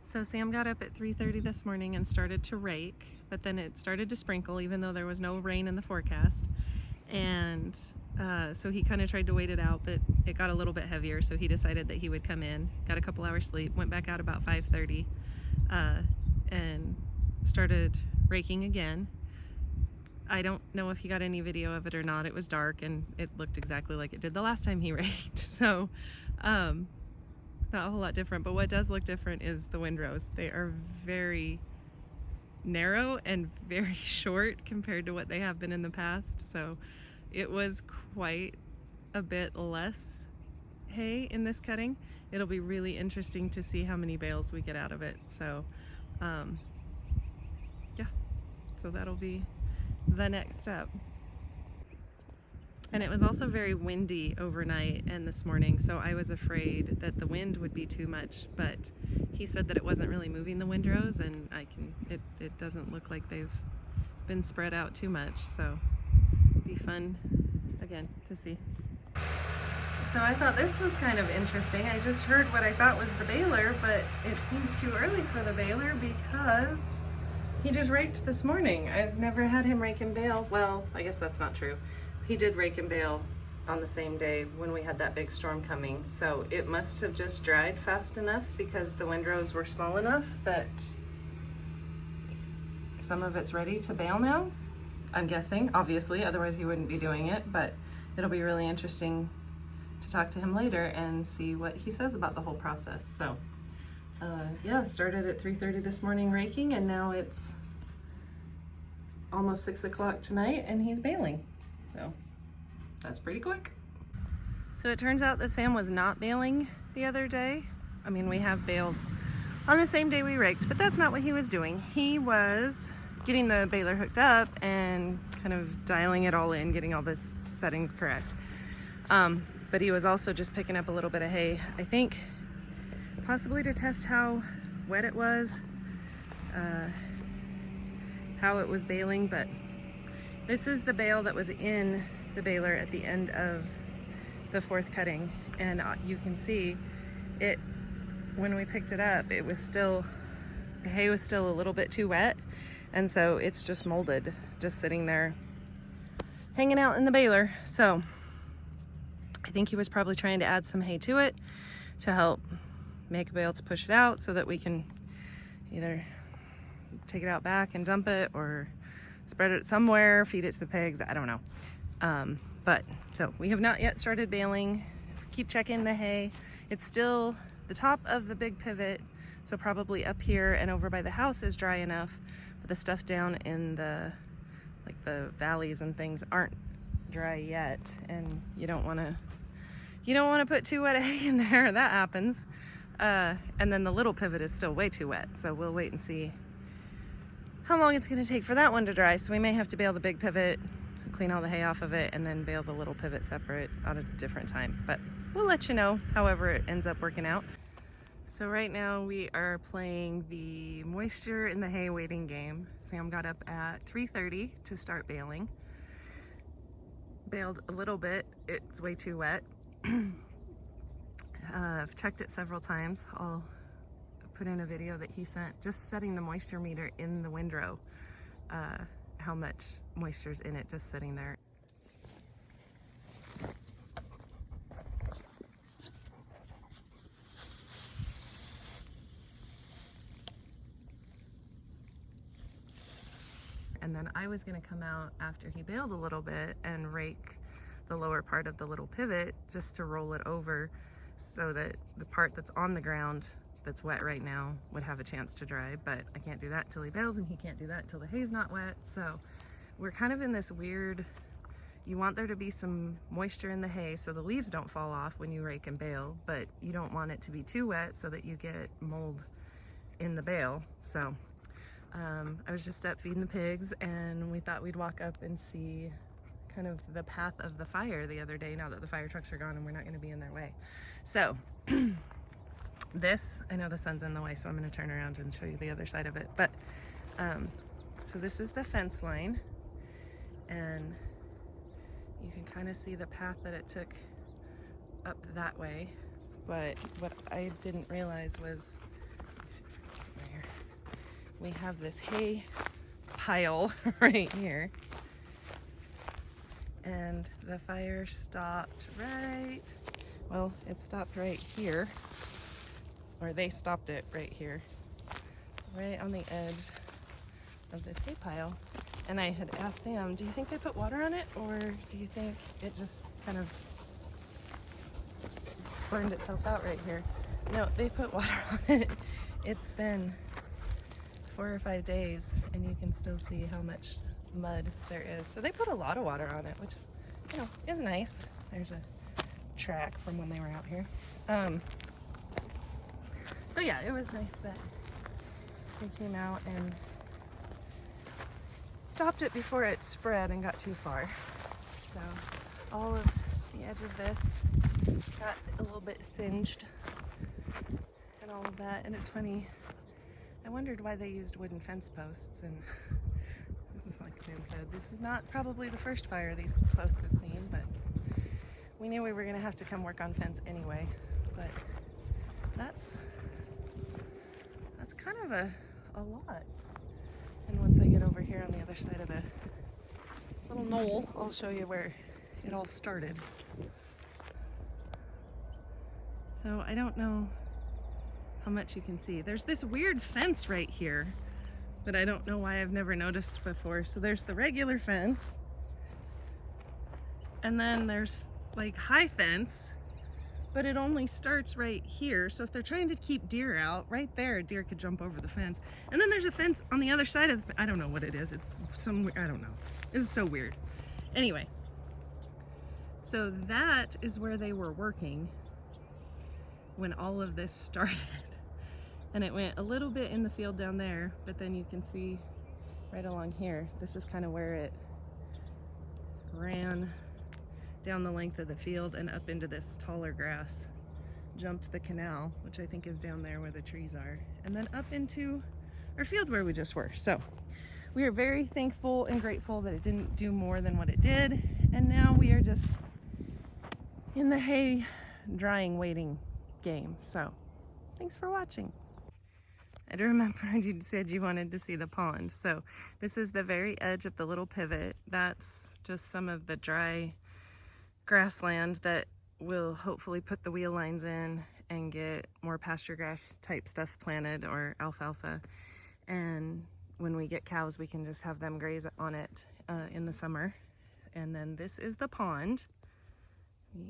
So Sam got up at 3:30 this morning and started to rake, but then it started to sprinkle even though there was no rain in the forecast. And so he kind of tried to wait it out, but it got a little bit heavier, so he decided that he would come in, got a couple hours sleep, went back out about 5:30 and started raking again. I don't know if he got any video of it or not. It was dark and it looked exactly like it did the last time he raked. So not a whole lot different, but what does look different is the windrows. They are very narrow and very short compared to what they have been in the past. So it was quite a bit less hay in this cutting. It'll be really interesting to see how many bales we get out of it. So yeah, so that'll be the next step. And it was also very windy overnight and this morning, so I was afraid that the wind would be too much, but he said that it wasn't really moving the windrows, and it doesn't look like they've been spread out too much, so it'll be fun again to see. So I thought this was kind of interesting. I just heard what I thought was the baler, but it seems too early for the baler because he just raked this morning. I've never had him rake and bale. Well, I guess that's not true. He did rake and bale on the same day when we had that big storm coming. So it must have just dried fast enough because the windrows were small enough that some of it's ready to bale now, I'm guessing, obviously, otherwise he wouldn't be doing it, but it'll be really interesting to talk to him later and see what he says about the whole process. So yeah, started at 3:30 this morning raking, and now it's almost 6 o'clock tonight and he's baling. So that's pretty quick. So it turns out that Sam was not baling the other day. I mean, we have baled on the same day we raked, but that's not what he was doing. He was getting the baler hooked up and kind of dialing it all in, getting all the settings correct. But he was also just picking up a little bit of hay, I think possibly to test how wet it was, how it was baling. But this is the bale that was in the baler at the end of the fourth cutting, and you can see it when we picked it up, it was still, the hay was still a little bit too wet, and so it's just molded, just sitting there hanging out in the baler. So I think he was probably trying to add some hay to it to help make a bale to push it out so that we can either take it out back and dump it or spread it somewhere, feed it to the pigs, I don't know. But so we have not yet started baling. Keep checking the hay. It's still the top of the big pivot, so probably up here and over by the house is dry enough, but the stuff down in the the valleys and things aren't dry yet, and you don't want to put too wet hay in there. That happens. And then the little pivot is still way too wet, so we'll wait and see how long it's going to take for that one to dry. So we may have to bale the big pivot, clean all the hay off of it, and then bale the little pivot separate at a different time. But we'll let you know however it ends up working out. So right now we are playing the moisture in the hay waiting game. Sam got up at 3:30 to start baling. Baled a little bit. It's way too wet. I've checked it several times. I'll put in a video that he sent, just setting the moisture meter in the windrow, how much moisture's in it just sitting there. And then I was going to come out after he baled a little bit and rake the lower part of the little pivot just to roll it over so that the part that's on the ground that's wet right now would have a chance to dry. But I can't do that till he bales, and he can't do that till the hay's not wet. So we're kind of in this weird, you want there to be some moisture in the hay so the leaves don't fall off when you rake and bale, but you don't want it to be too wet so that you get mold in the bale. So I was just up feeding the pigs, and we thought we'd walk up and see kind of the path of the fire the other day, now that the fire trucks are gone and we're not going to be in their way. So this, I know the sun's in the way, so I'm going to turn around and show you the other side of it. But so this is the fence line, and you can kind of see the path that it took up that way. But what I didn't realize was we have this hay pile right here. And the fire stopped right, well, it stopped right here, or they stopped it right here, right on the edge of this hay pile. And I had asked Sam, do you think they put water on it, or do you think it just kind of burned itself out right here? No, they put water on it. It's been 4 or 5 days, and you can still see how much mud there is. So they put a lot of water on it, which, you know, is nice. There's a track from when they were out here. So yeah, it was nice that they came out and stopped it before it spread and got too far. So all of the edge of this got a little bit singed and all of that. And it's funny, I wondered why they used wooden fence posts, and it's like Sam said, this is not probably the first fire these posts have seen, but we knew we were gonna have to come work on fence anyway. But that's kind of a lot. And once I get over here on the other side of the little knoll, I'll show you where it all started. So I don't know how much you can see. There's this weird fence right here that I don't know why I've never noticed before. So there's the regular fence, and then there's like high fence, but it only starts right here. So if they're trying to keep deer out, right there, a deer could jump over the fence. And then there's a fence on the other side of the, I don't know what it is. It's some, I don't know. This is so weird. Anyway, so that is where they were working when all of this started. And it went a little bit in the field down there, but then you can see right along here, this is kind of where it ran down the length of the field and up into this taller grass, jumped the canal, which I think is down there where the trees are, and then up into our field where we just were. So we are very thankful and grateful that it didn't do more than what it did. And now we are just in the hay drying waiting game. So thanks for watching. I remembered you said you wanted to see the pond. So this is the very edge of the little pivot. That's just some of the dry grassland that will hopefully put the wheel lines in and get more pasture grass type stuff planted, or alfalfa. And when we get cows, we can just have them graze on it in the summer. And then this is the pond.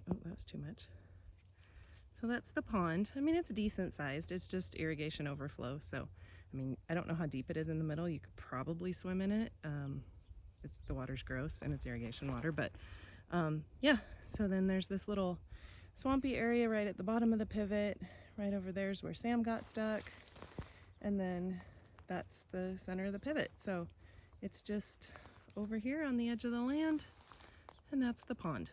Oh, that was too much. So that's the pond. I mean, it's decent sized. It's just irrigation overflow. So, I mean, I don't know how deep it is in the middle. You could probably swim in it. The water's gross and it's irrigation water, but yeah. So then there's this little swampy area right at the bottom of the pivot. Right over there's where Sam got stuck. And then that's the center of the pivot. So it's just over here on the edge of the land, and that's the pond.